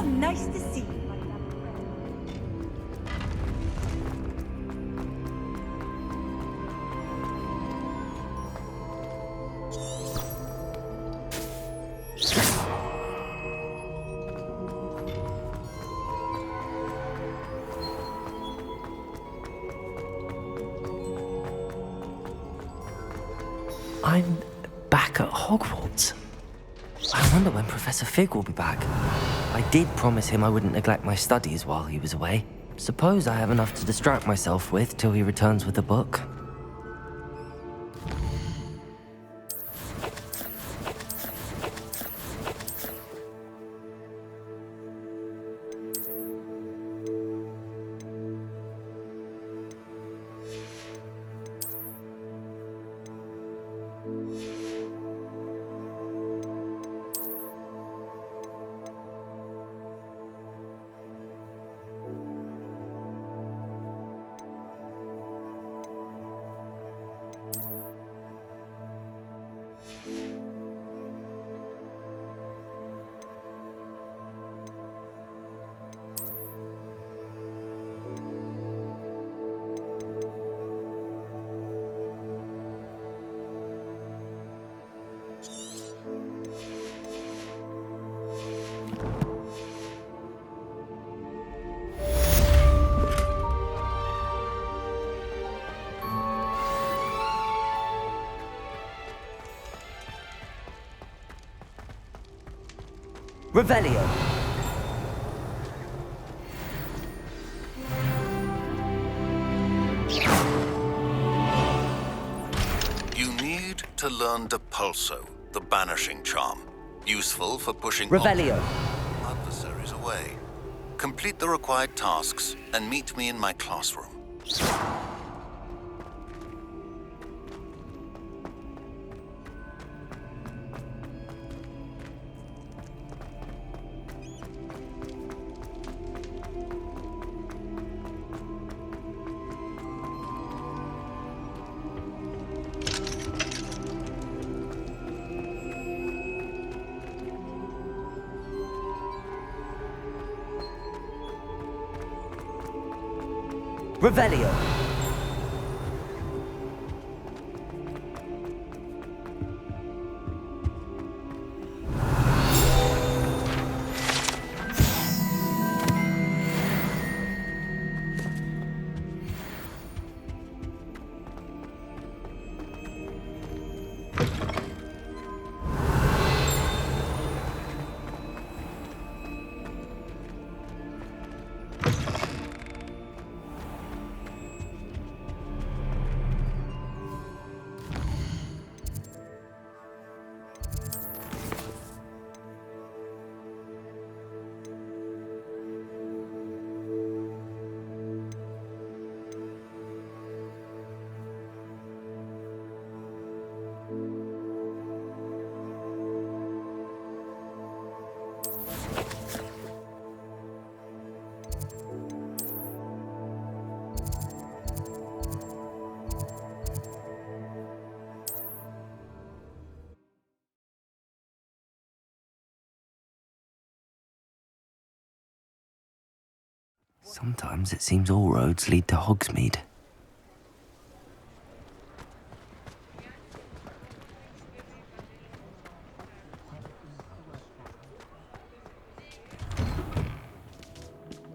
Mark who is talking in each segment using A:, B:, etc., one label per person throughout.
A: Nice to see you, my young
B: I'm back at Hogwarts. I wonder when Professor Fig will be back. I did promise him I wouldn't neglect my studies while he was away. Suppose I have enough to distract myself with till he returns with a book. Revelio.
C: You need to learn Depulso, the banishing charm. Useful for pushing
B: Revelio.
C: adversaries away. Complete the required tasks and meet me in my classroom.
B: Revelio. Sometimes it seems all roads lead to Hogsmeade.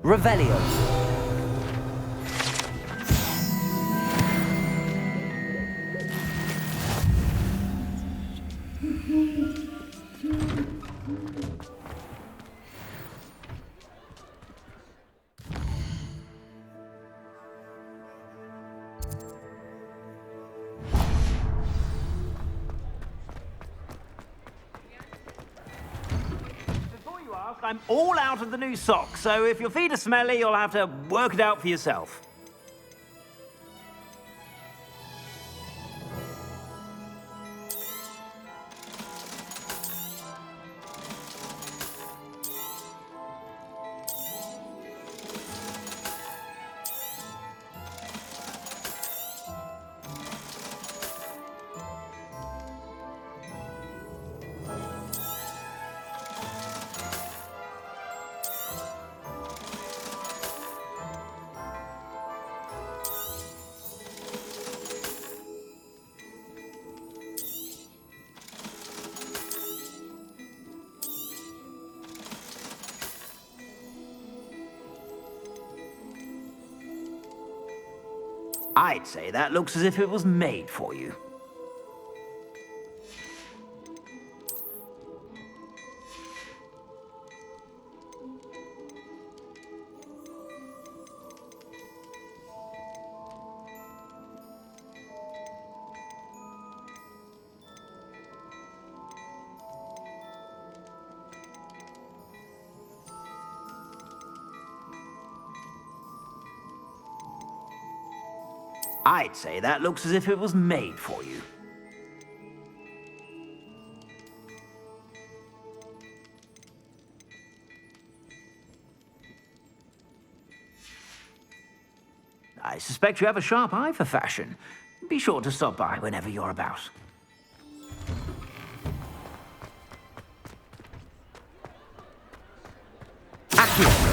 B: Revelio.
D: I'm all out of the new socks, so if your feet are smelly, you'll have to work it out for yourself. I'd say that looks as if it was made for you. I'd say that looks as if it was made for you. I suspect you have a sharp eye for fashion. Be sure to stop by whenever you're about. Accio!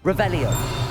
E: Revelio.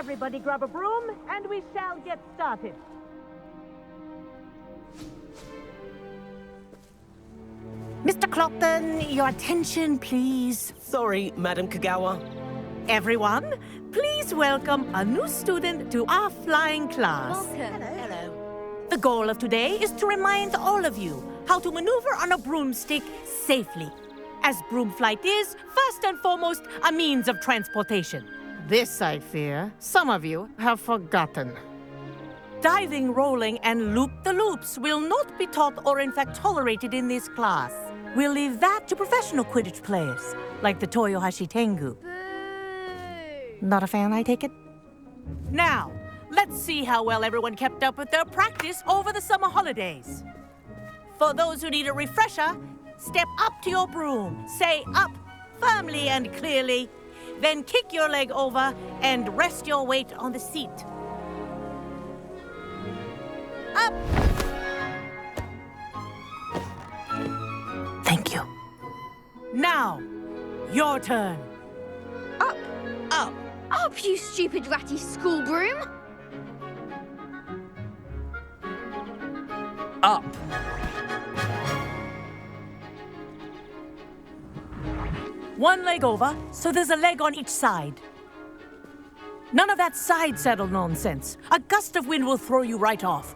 A: Everybody grab a broom, and we shall get started. Mr. Clopton, your attention, please.
E: Sorry, Madam Kagawa.
A: Everyone, please welcome a new student to our flying class.
F: Welcome. Hello.
A: The goal of today is to remind all of you how to maneuver on a broomstick safely, as broom flight is, first and foremost, a means of transportation. This, I fear, some of you have forgotten. Diving, rolling, and loop-the-loops will not be taught or in fact tolerated in this class. We'll leave that to professional Quidditch players, like the Toyohashi Tengu.
F: Boo!
A: Not a fan, I take it? Now, let's see how well everyone kept up with their practice over the summer holidays. For those who need a refresher, step up to your broom, say up firmly and clearly, then kick your leg over and rest your weight on the seat. Up! Thank you. Now, your turn.
F: Up,
A: Up.
F: up, you stupid ratty school broom!
E: Up.
A: One leg over, so there's a leg on each side. None of that side saddle nonsense. A gust of wind will throw you right off.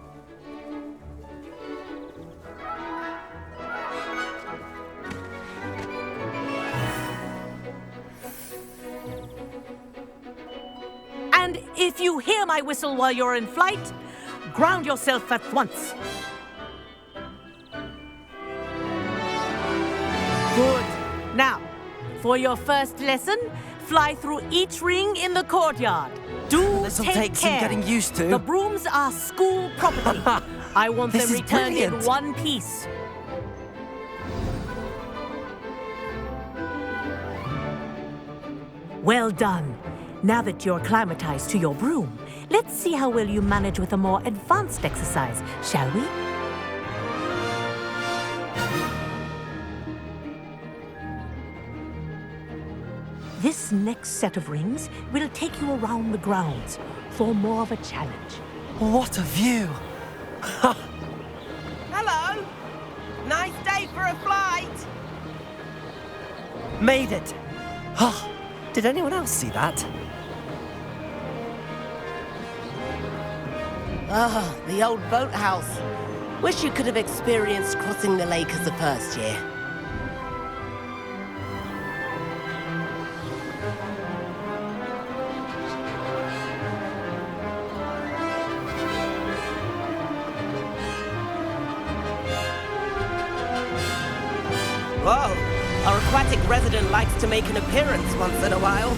A: And if you hear my whistle while you're in flight, ground yourself at once. Good. Now, for your first lesson, fly through each ring in the courtyard.
B: This'll take some
A: care.
B: getting used to.
A: The brooms are school property. I want
B: This
A: them
B: is
A: returned in
B: brilliant.
A: one piece. Well done. Now that you're acclimatized to your broom, let's see how well you manage with a more advanced exercise, shall we? This next set of rings will take you around the grounds for more of a challenge.
B: What a view!
E: Hello. Nice day for a flight.
B: Made it! Oh, did anyone else see that?
E: Ah, the old boathouse. Wish you could have experienced crossing the lake as a first year. Whoa! Our aquatic resident likes to make an appearance once in a while.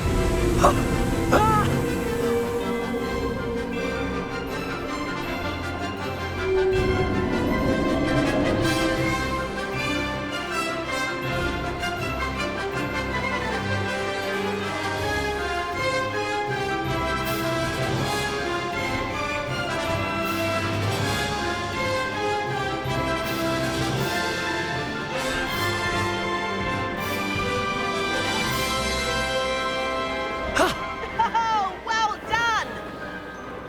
E: Oh, well done!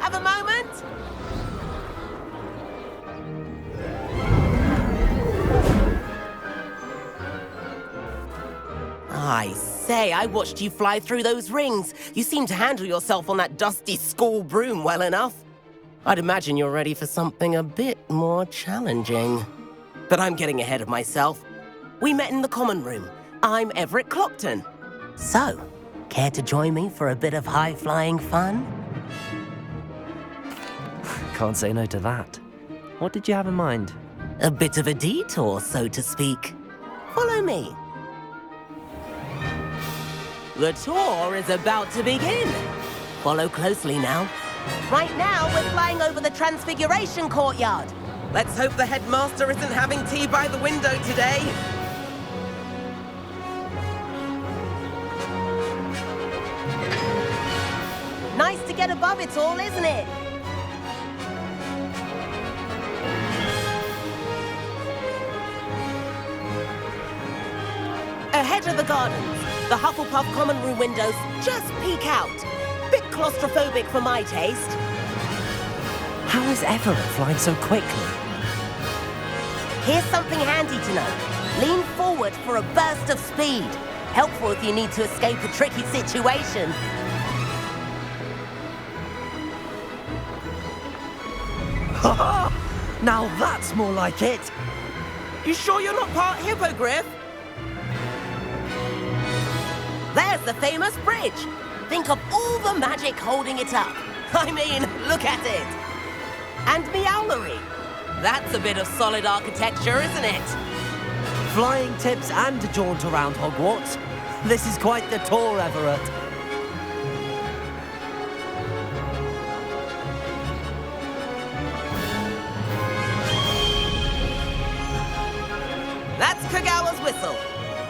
E: Have a moment? I say, I watched you fly through those rings. You seem to handle yourself on that dusty school broom well enough. I'd imagine you're ready for something a bit more challenging. But I'm getting ahead of myself. We met in the common room. I'm Everett Clopton. So, care to join me for a bit of high-flying fun?
B: Can't say no to that. What did you have in mind?
E: A bit of a detour, so to speak. Follow me. The tour is about to begin. Follow closely now. Right now, we're flying over the Transfiguration Courtyard. Let's hope the headmaster isn't having tea by the window today. Nice to get above it all, isn't it? Ahead of the gardens, the Hufflepuff common room windows just peek out. Bit claustrophobic for my taste.
B: How is Everett flying so quickly?
E: Here's something handy to know. Lean forward for a burst of speed. Helpful if you need to escape a tricky situation.
B: Now that's more like it!
E: You sure you're not part hippogriff? There's the famous bridge. Think of all the magic holding it up. I mean, look at it. And Meowlery. That's a bit of solid architecture, isn't it?
B: Flying tips and a jaunt around Hogwarts. This is quite the tour, Everett.
E: That's Kagawa's whistle.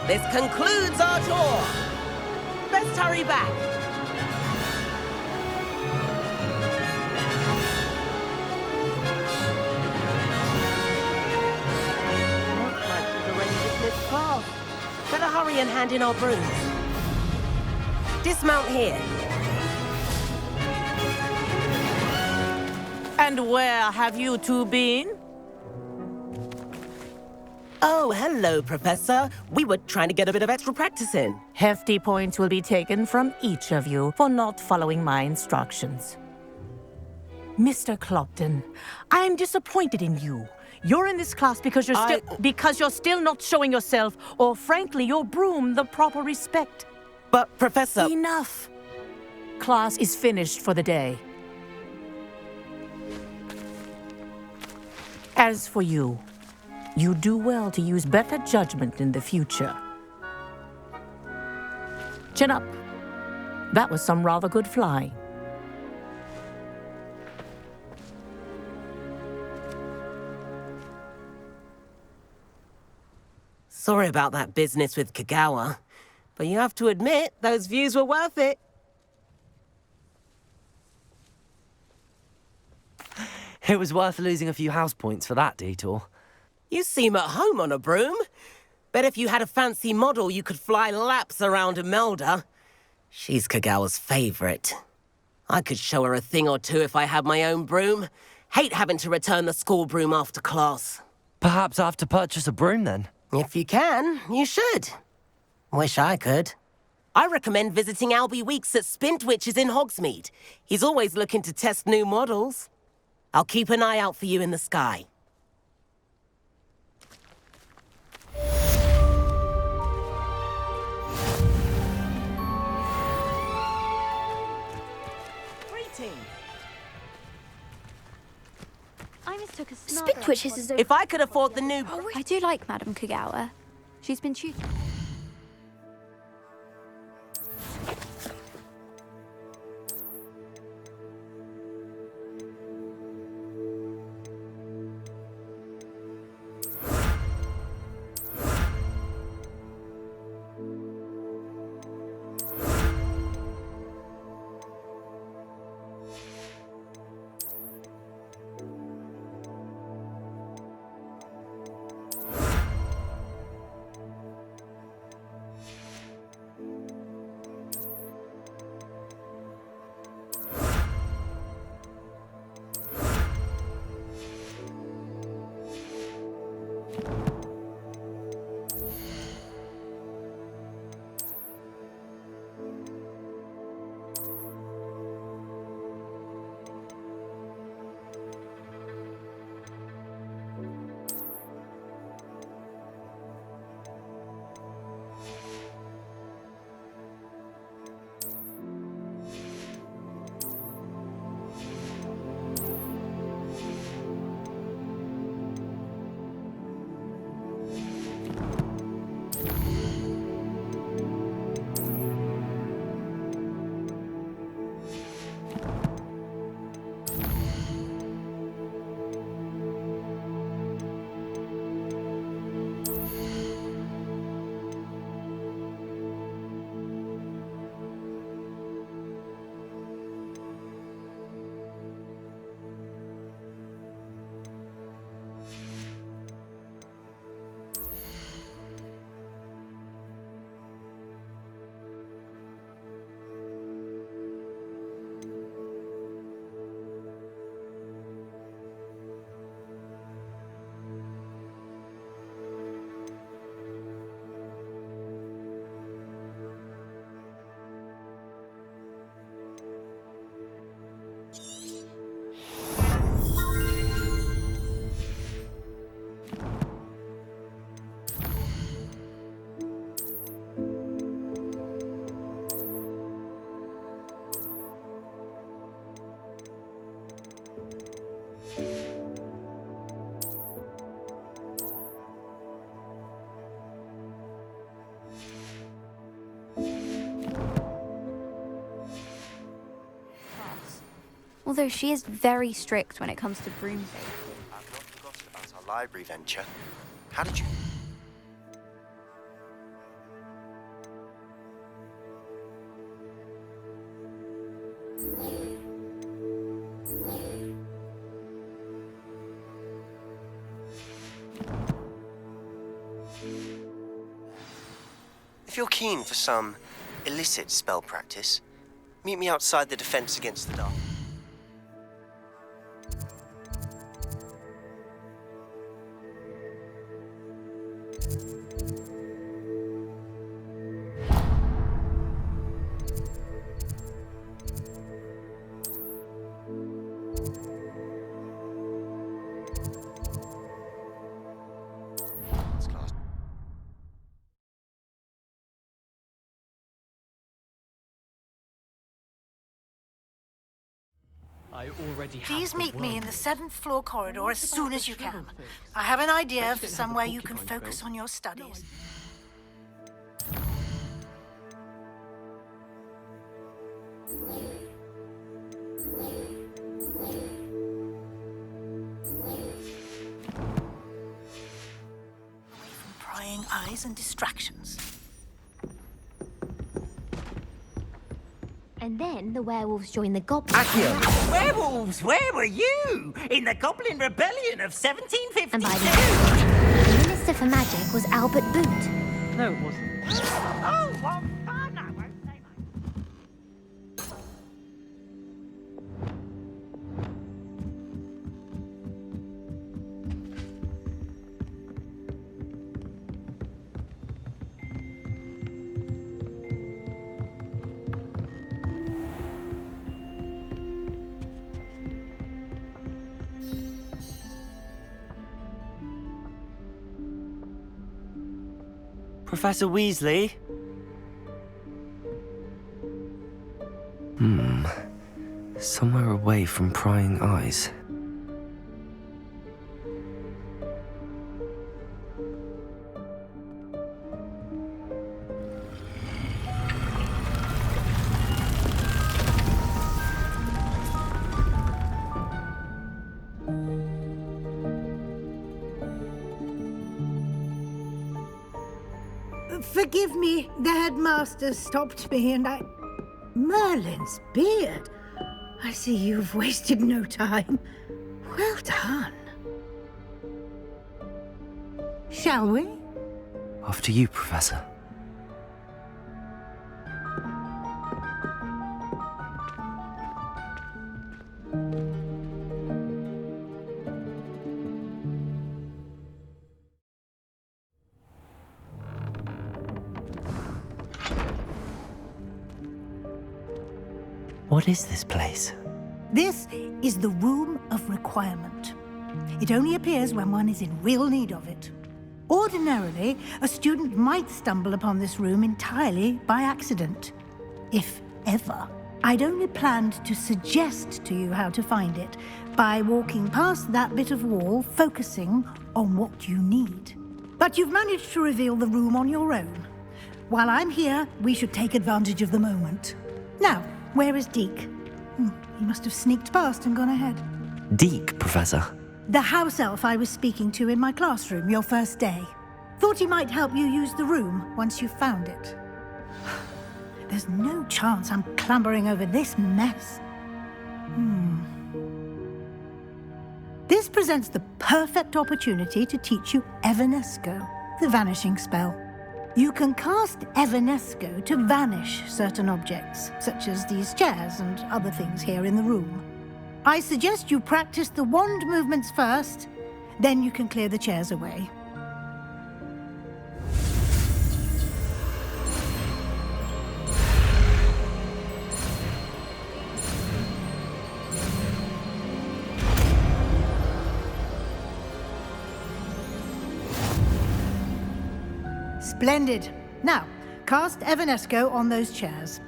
E: This concludes our tour. Best hurry back. Looks like she's already dismissed class. Better hurry and hand in our brooms. Dismount here.
A: And where have you two been?
E: Oh, hello, Professor. We were trying to get a bit of extra practice in.
A: Hefty points will be taken from each of you for not following my instructions. Mr. Clopton, I am disappointed in you. You're in this class because you're still not showing yourself, or frankly, your broom, the proper respect.
E: But, Professor...
A: Enough. Class is finished for the day. As for you, you do well to use better judgment in the future. Chin up. That was some rather good flying.
E: Sorry about that business with Kagawa, but you have to admit, those views were worth it.
B: It was worth losing a few house points for that detour.
E: You seem at home on a broom. Bet if you had a fancy model, you could fly laps around Imelda. She's Kagawa's favorite. I could show her a thing or two if I had my own broom. Hate having to return the school broom after class.
B: Perhaps I have to purchase a broom then.
E: If you can, you should. Wish I could. I recommend visiting Albie Weeks at Spintwitches in Hogsmeade. He's always looking to test new models. I'll keep an eye out for you in the sky.
F: I mistook a Spintwitches as a...
E: If I could afford the new...
F: I do like Madame Kagawa. She's been tutored. Although she is very strict when it comes to broom safety.
G: I've not forgotten about our library venture. How did you... If you're keen for some illicit spell practice, meet me outside the Defense Against the Dark.
H: Please meet me in the 7th floor corridor as soon as you can. I have an idea for somewhere you can focus on your studies. Away from prying eyes and distractions.
I: And then the werewolves joined the goblins.
B: Accio!
D: Werewolves, where were you? In the Goblin Rebellion of 1752?
I: And by the Minister for Magic was Albert Boot.
D: No, it wasn't. Oh, well, fine, I won't say much.
B: Professor Weasley? Somewhere away from prying eyes.
H: Forgive me, the headmaster stopped me and I... Merlin's beard. I see you've wasted no time. Well done. Shall we?
B: After you, Professor. What is this place?
H: This is the Room of Requirement. It only appears when one is in real need of it. Ordinarily, a student might stumble upon this room entirely by accident. If ever. I'd only planned to suggest to you how to find it by walking past that bit of wall, focusing on what you need. But you've managed to reveal the room on your own. While I'm here, we should take advantage of the moment. Now, where is Deke? He must have sneaked past and gone ahead.
B: Deke, Professor.
H: The house elf I was speaking to in my classroom your first day. Thought he might help you use the room once you found it. There's no chance I'm clambering over this mess. This presents the perfect opportunity to teach you Evanesco, the vanishing spell. You can cast Evanesco to vanish certain objects, such as these chairs and other things here in the room. I suggest you practice the wand movements first, then you can clear the chairs away. Splendid. Now, cast Evanesco on those chairs.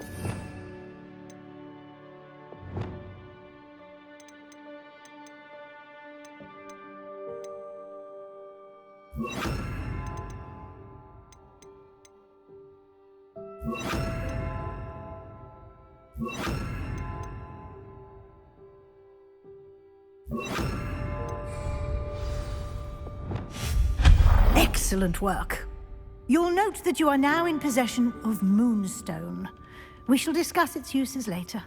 H: Excellent work. You'll note that you are now in possession of Moonstone. We shall discuss its uses later.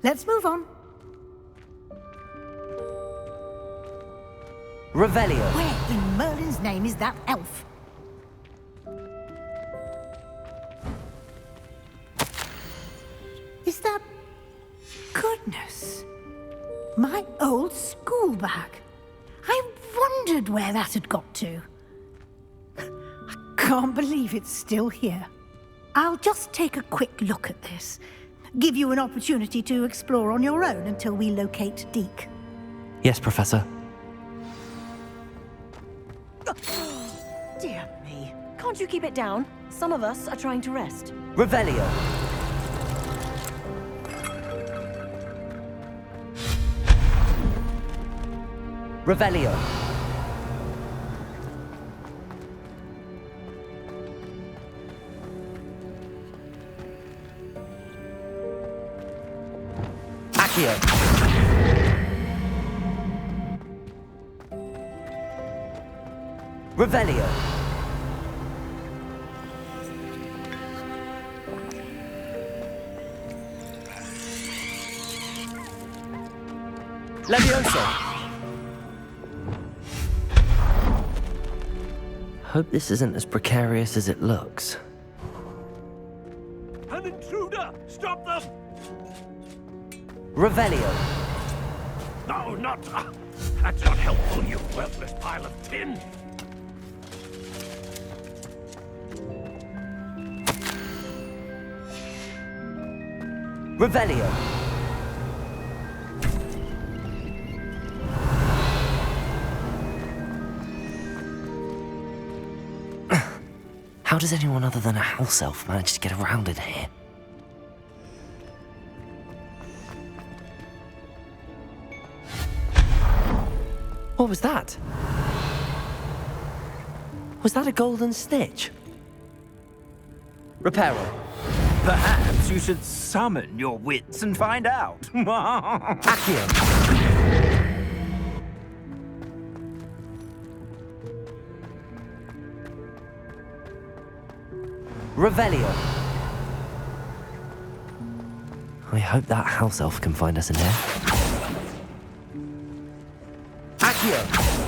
H: Let's move on.
B: Revelio.
H: Where in Merlin's name is that elf? Is that... Goodness. My old school bag. I wondered where that had got to. Can't believe it's still here. I'll just take a quick look at this. Give you an opportunity to explore on your own until we locate Deke.
B: Yes, Professor.
J: Dear me. Can't you keep it down? Some of us are trying to rest.
B: Revelio. Revelio. Accio. Revelio. Levioso. Hope this isn't as precarious as it looks.
K: An intruder! Stop them!
B: Revelio.
K: No, not... that's not helpful, you worthless pile of tin!
B: Revelio. How does anyone other than a house elf manage to get around in here? What was that? Was that a golden stitch? Reparo.
D: Perhaps you should summon your wits and find out.
B: Accio. Revelio. I hope that house elf can find us in there. Accio.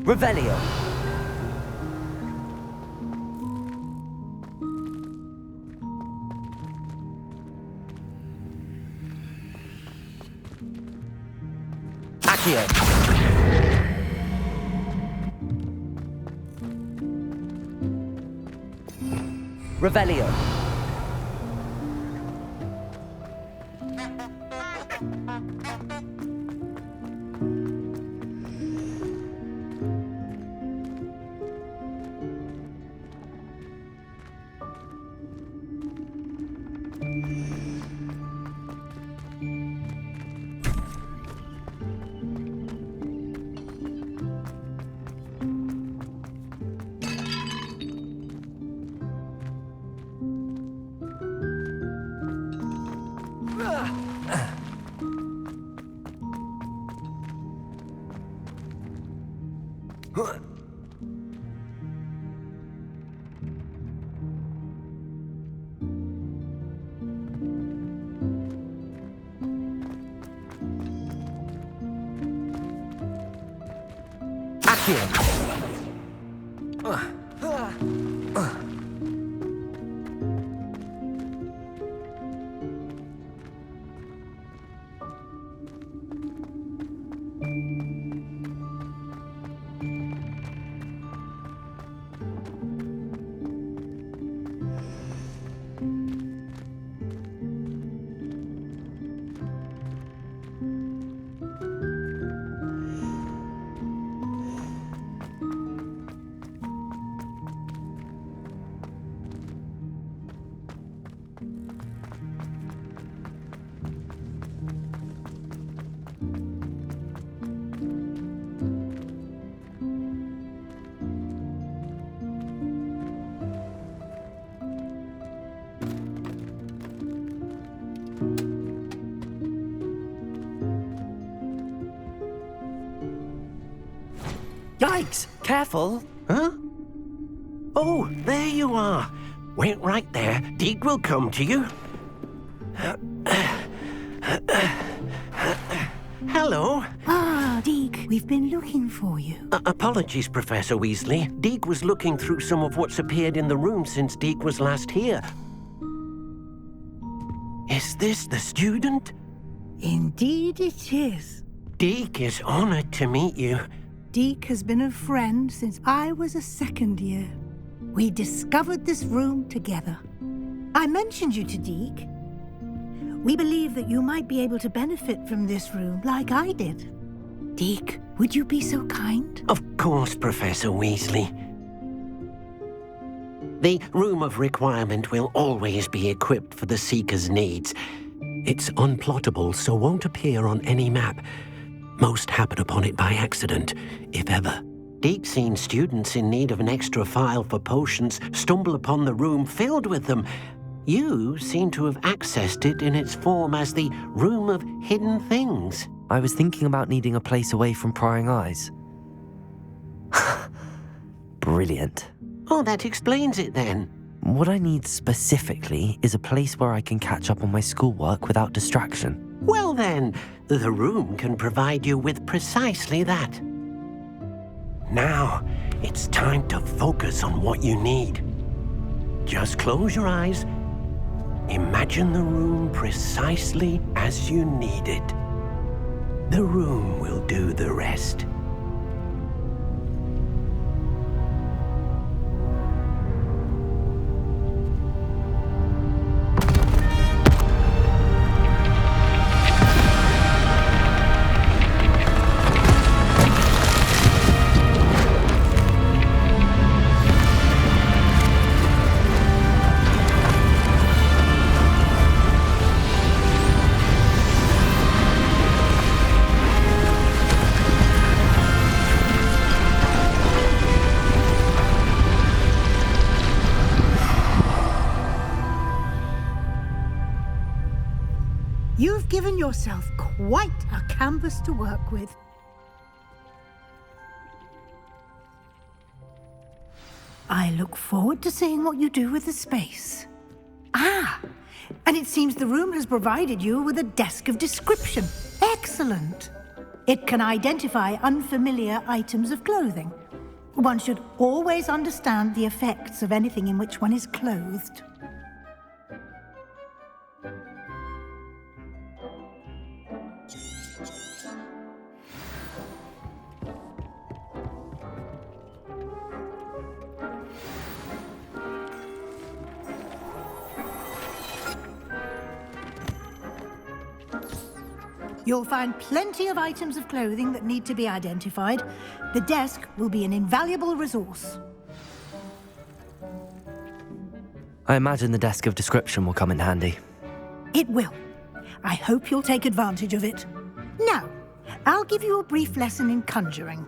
B: Revelio. Accio. Revelio.
L: Yikes! Careful!
M: Huh? Oh, there you are. Wait right there. Deek will come to you. Hello.
H: Ah, Deek, we've been looking for you.
M: Apologies, Professor Weasley. Deek was looking through some of what's appeared in the room since Deek was last here. Is this the student?
H: Indeed it is.
M: Deek is honored to meet you.
H: Deek has been a friend since I was a second year. We discovered this room together. I mentioned you to Deek. We believe that you might be able to benefit from this room like I did. Deke, would you be so kind?
M: Of course, Professor Weasley. The Room of Requirement will always be equipped for the Seeker's needs. It's unplottable, so won't appear on any map. Most happen upon it by accident, if ever. Deke's seen students in need of an extra file for potions stumble upon the room filled with them. You seem to have accessed it in its form as the Room of Hidden Things.
B: I was thinking about needing a place away from prying eyes. Brilliant.
M: Oh, that explains it then.
B: What I need specifically is a place where I can catch up on my schoolwork without distraction.
M: Well then, the room can provide you with precisely that. Now, it's time to focus on what you need. Just close your eyes. Imagine the room precisely as you need it. The room will do the rest.
H: You've given yourself quite a canvas to work with. I look forward to seeing what you do with the space. Ah, and it seems the room has provided you with a desk of description. Excellent. It can identify unfamiliar items of clothing. One should always understand the effects of anything in which one is clothed. You'll find plenty of items of clothing that need to be identified. The desk will be an invaluable resource.
B: I imagine the desk of description will come in handy.
H: It will. I hope you'll take advantage of it. Now, I'll give you a brief lesson in conjuring.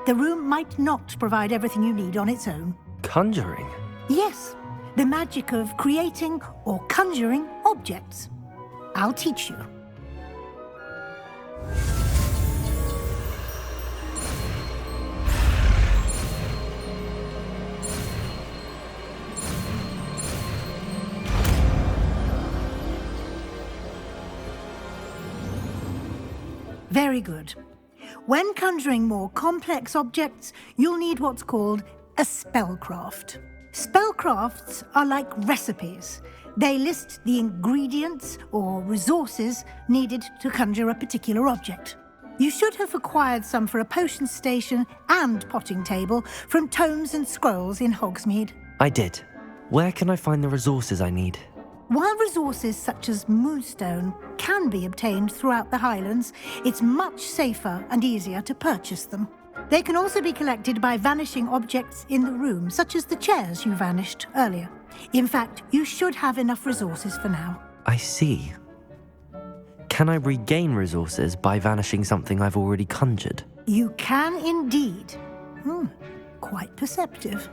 H: The room might not provide everything you need on its own.
B: Conjuring?
H: Yes, the magic of creating or conjuring objects. I'll teach you. Very good. When conjuring more complex objects, you'll need what's called a spellcraft. Spellcrafts are like recipes. They list the ingredients or resources needed to conjure a particular object. You should have acquired some for a potion station and potting table from tomes and scrolls in Hogsmeade.
B: I did. Where can I find the resources I need?
H: While resources such as Moonstone can be obtained throughout the Highlands, it's much safer and easier to purchase them. They can also be collected by vanishing objects in the room, such as the chairs you vanished earlier. In fact, you should have enough resources for now.
B: I see. Can I regain resources by vanishing something I've already conjured?
H: You can indeed. Quite perceptive.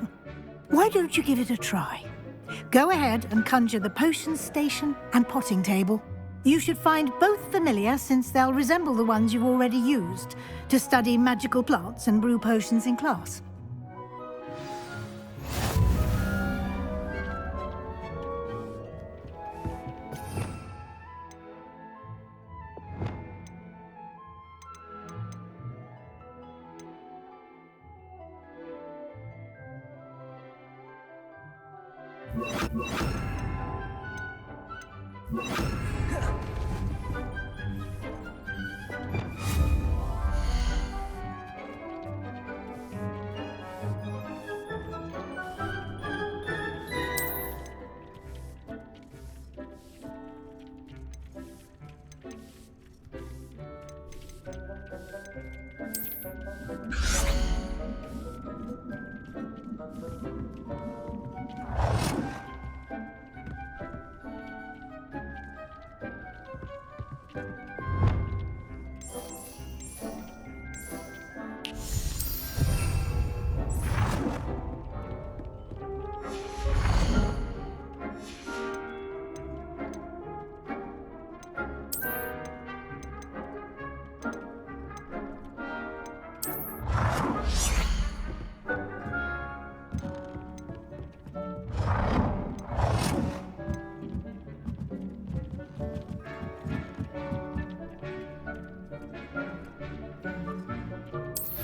H: Why don't you give it a try? Go ahead and conjure the potion station and potting table. You should find both familiar, since they'll resemble the ones you've already used to study magical plants and brew potions in class.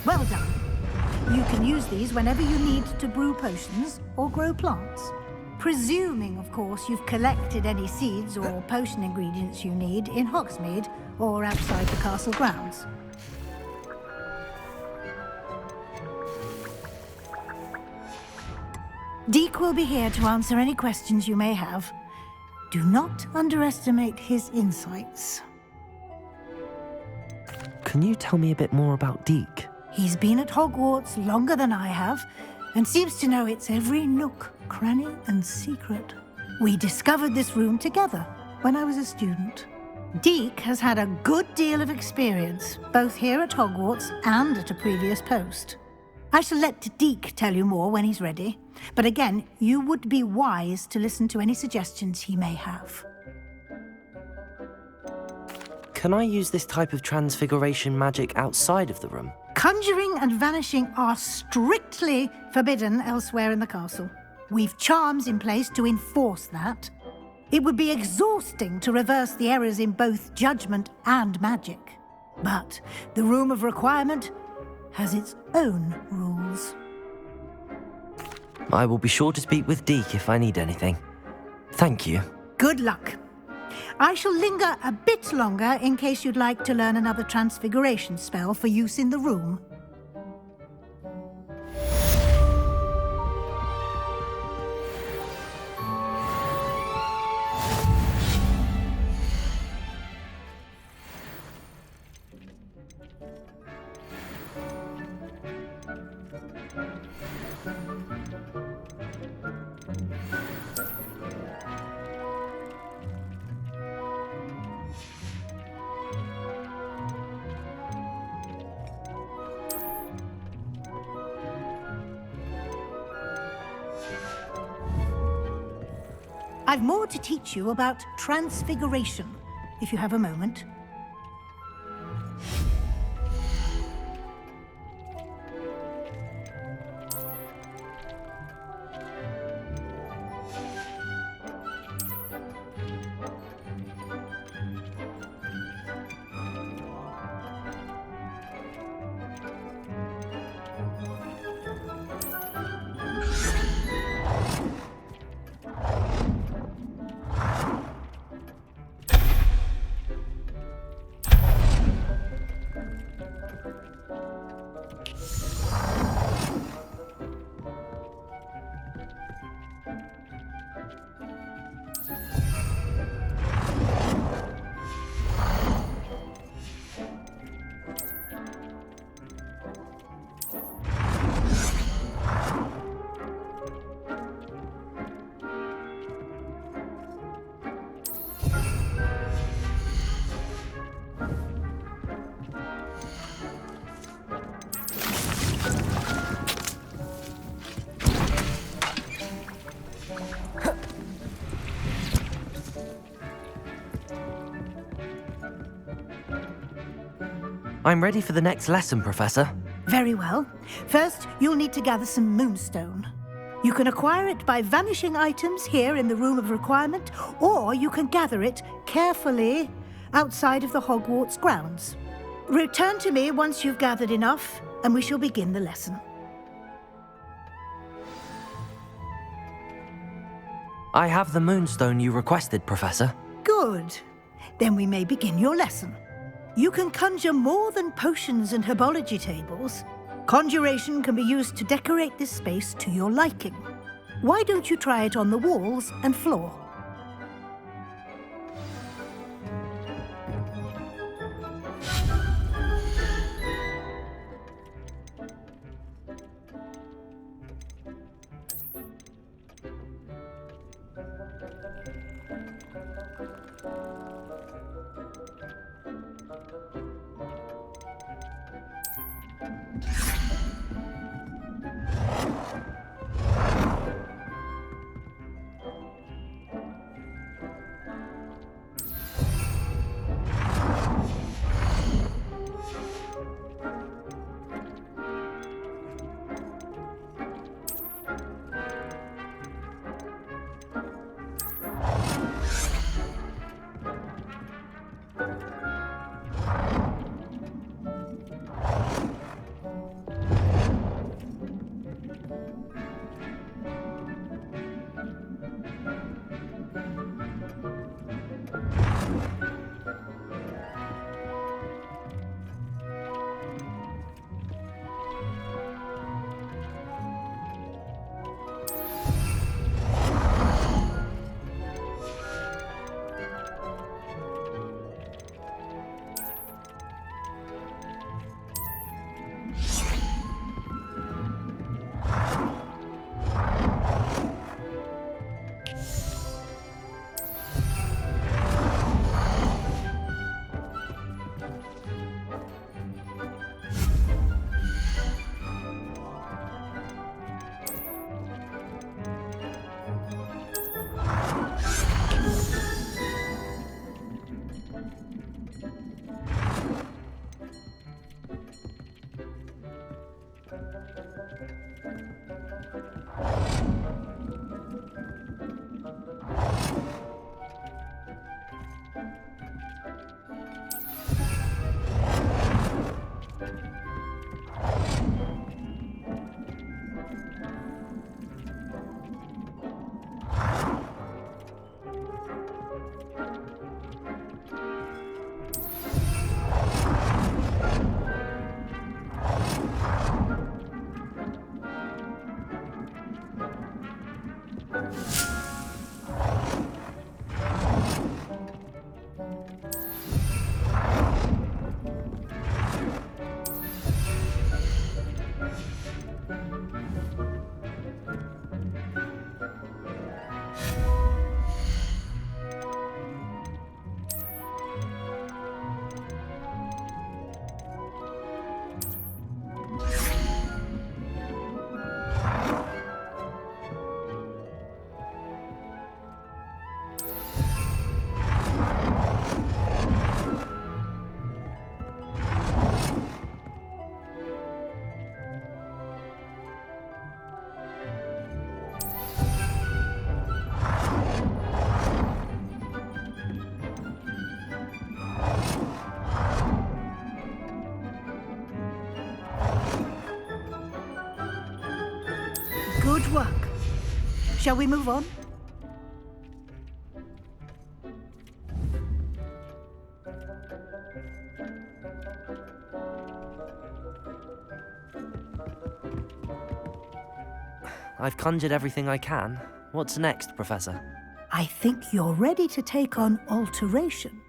H: Well done. You can use these whenever you need to brew potions or grow plants. Presuming, of course, you've collected any seeds or potion ingredients you need in Hogsmeade or outside the castle grounds. Deek will be here to answer any questions you may have. Do not underestimate his insights.
B: Can you tell me a bit more about Deek?
H: He's been at Hogwarts longer than I have, and seems to know its every nook, cranny, and secret. We discovered this room together when I was a student. Deek has had a good deal of experience, both here at Hogwarts and at a previous post. I shall let Deek tell you more when he's ready, but again, you would be wise to listen to any suggestions he may have.
B: Can I use this type of transfiguration magic outside of the room?
H: Conjuring and vanishing are strictly forbidden elsewhere in the castle. We've charms in place to enforce that. It would be exhausting to reverse the errors in both judgment and magic. But the Room of Requirement has its own rules.
B: I will be sure to speak with Deek if I need anything. Thank you.
H: Good luck. I shall linger a bit longer in case you'd like to learn another transfiguration spell for use in the room. I've more to teach you about transfiguration, if you have a moment.
B: I'm ready for the next lesson, Professor.
H: Very well. First, you'll need to gather some moonstone. You can acquire it by vanishing items here in the Room of Requirement, or you can gather it carefully outside of the Hogwarts grounds. Return to me once you've gathered enough, and we shall begin the lesson.
B: I have the moonstone you requested, Professor.
H: Good. Then we may begin your lesson. You can conjure more than potions and herbology tables. Conjuration can be used to decorate this space to your liking. Why don't you try it on the walls and floor? Good work. Shall we move on?
B: I've conjured everything I can. What's next, Professor?
H: I think you're ready to take on alteration.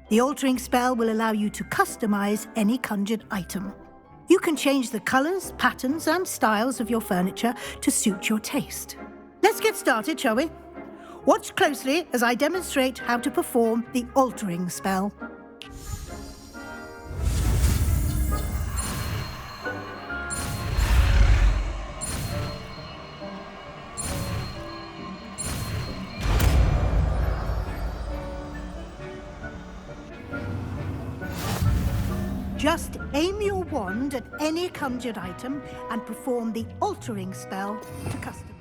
H: The altering spell will allow you to customize any conjured item. You can change the colors, patterns, and styles of your furniture to suit your taste. Let's get started, shall we? Watch closely as I demonstrate how to perform the altering spell. Just aim your wand at any conjured item and perform the altering spell to custom.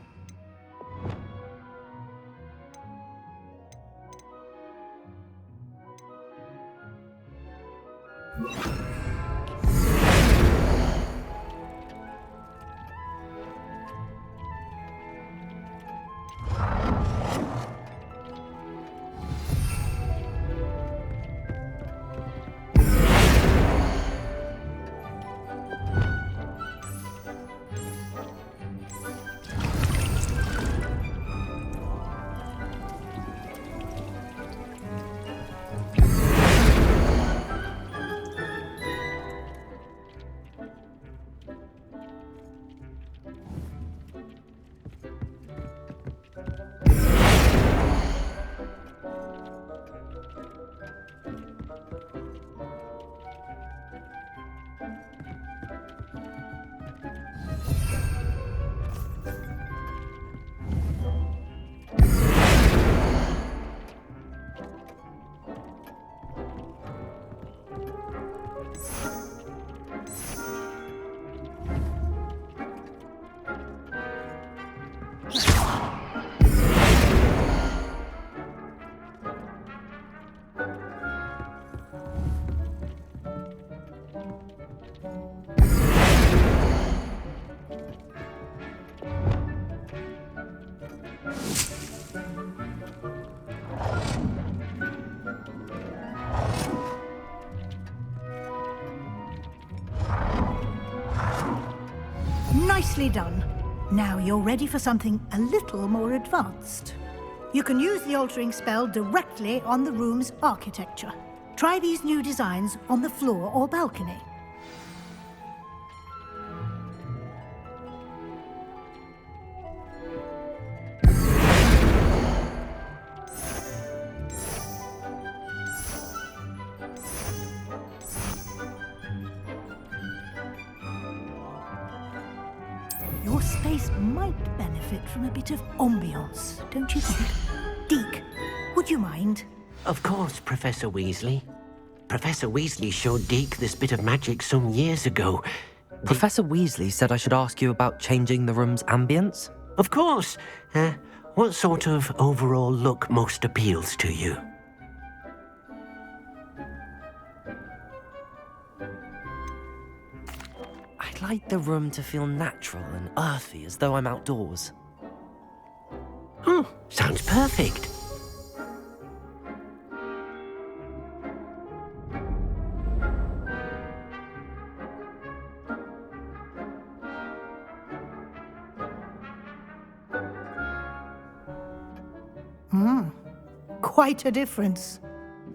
H: Nicely done. Now you're ready for something a little more advanced. You can use the altering spell directly on the room's architecture. Try these new designs on the floor or balcony. Your space might benefit from a bit of ambiance, don't you think? Deke, would you mind?
M: Of course, Professor Weasley. Professor Weasley showed Deke this bit of magic some years ago.
B: Professor Weasley said I should ask you about changing the room's ambience?
M: Of course. What sort of overall look most appeals to you?
B: I'd like the room to feel natural and earthy, as though I'm outdoors.
M: Oh, sounds perfect.
H: Quite a difference.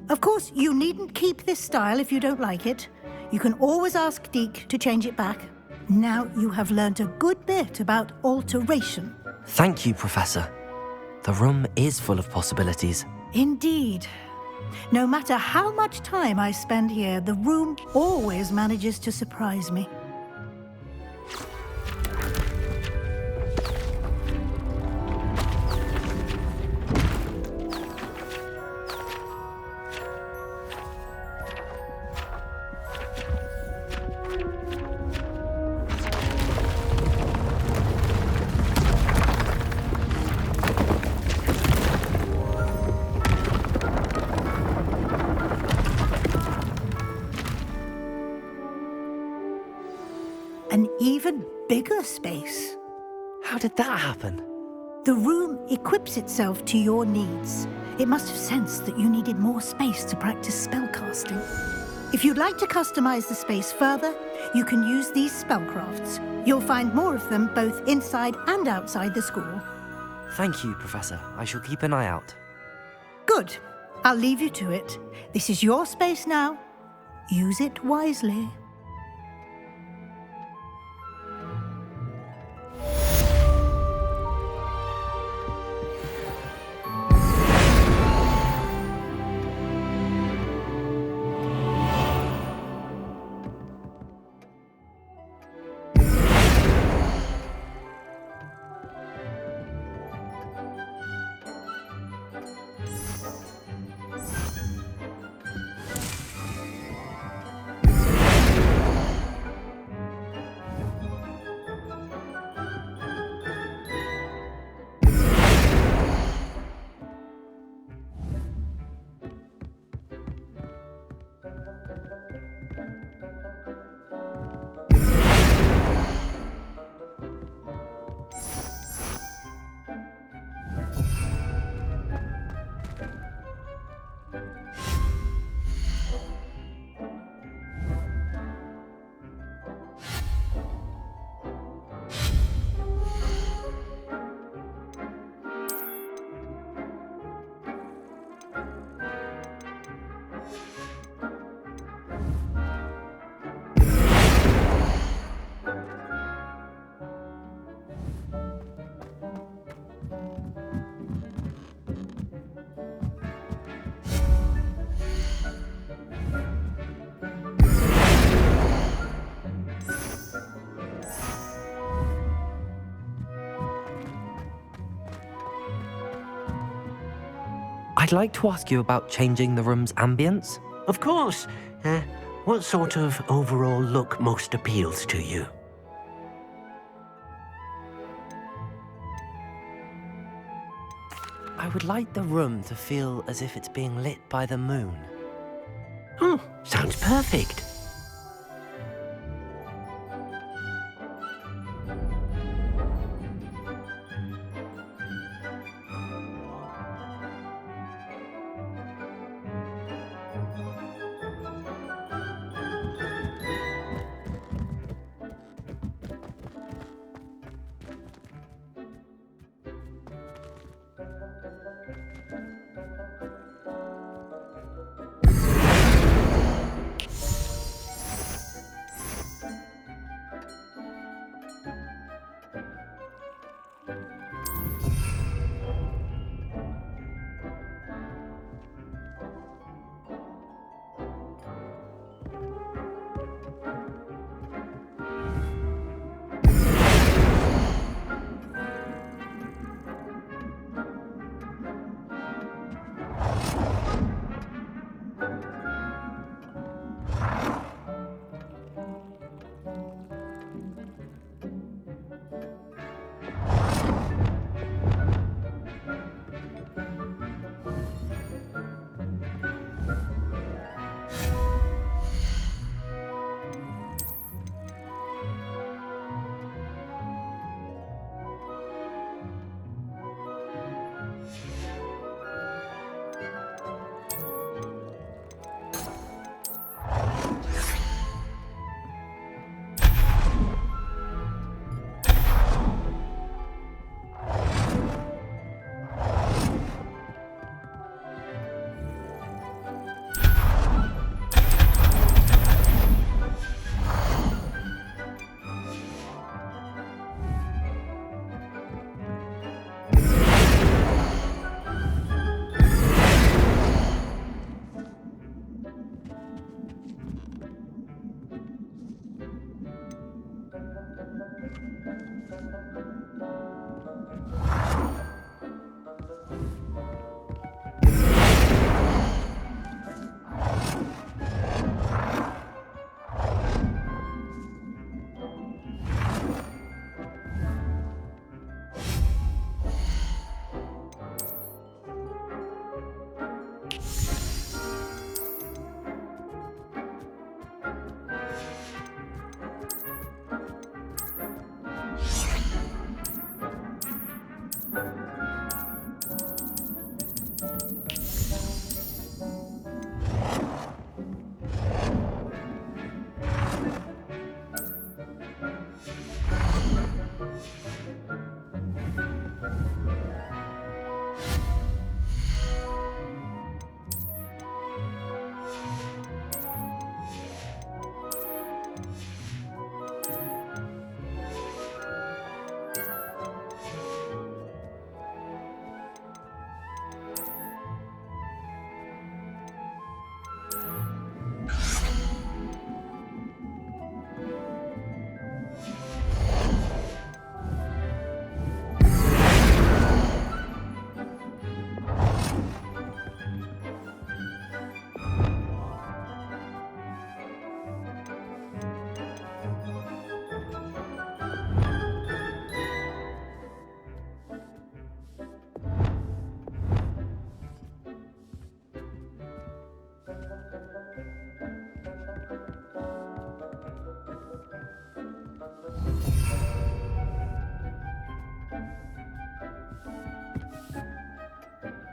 H: Of course, you needn't keep this style if you don't like it. You can always ask Deke to change it back. Now you have learnt a good bit about alteration.
B: Thank you, Professor. The room is full of possibilities.
H: Indeed. No matter how much time I spend here, the room always manages to surprise me. An even bigger space.
B: How did that happen?
H: The room equips itself to your needs. It must have sensed that you needed more space to practice spellcasting. If you'd like to customize the space further, you can use these spellcrafts. You'll find more of them both inside and outside the school.
B: Thank you, Professor. I shall keep an eye out.
H: Good. I'll leave you to it. This is your space now. Use it wisely.
B: I'd like to ask you about changing the room's ambience.
M: Of course. What sort of overall look most appeals to you?
B: I would like the room to feel as if it's being lit by the moon.
M: Oh, sounds perfect.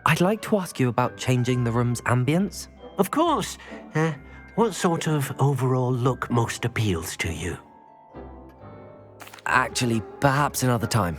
B: I'd like to ask you about changing the room's ambience.
M: Of course. What sort of overall look most appeals to you?
B: Actually, perhaps another time.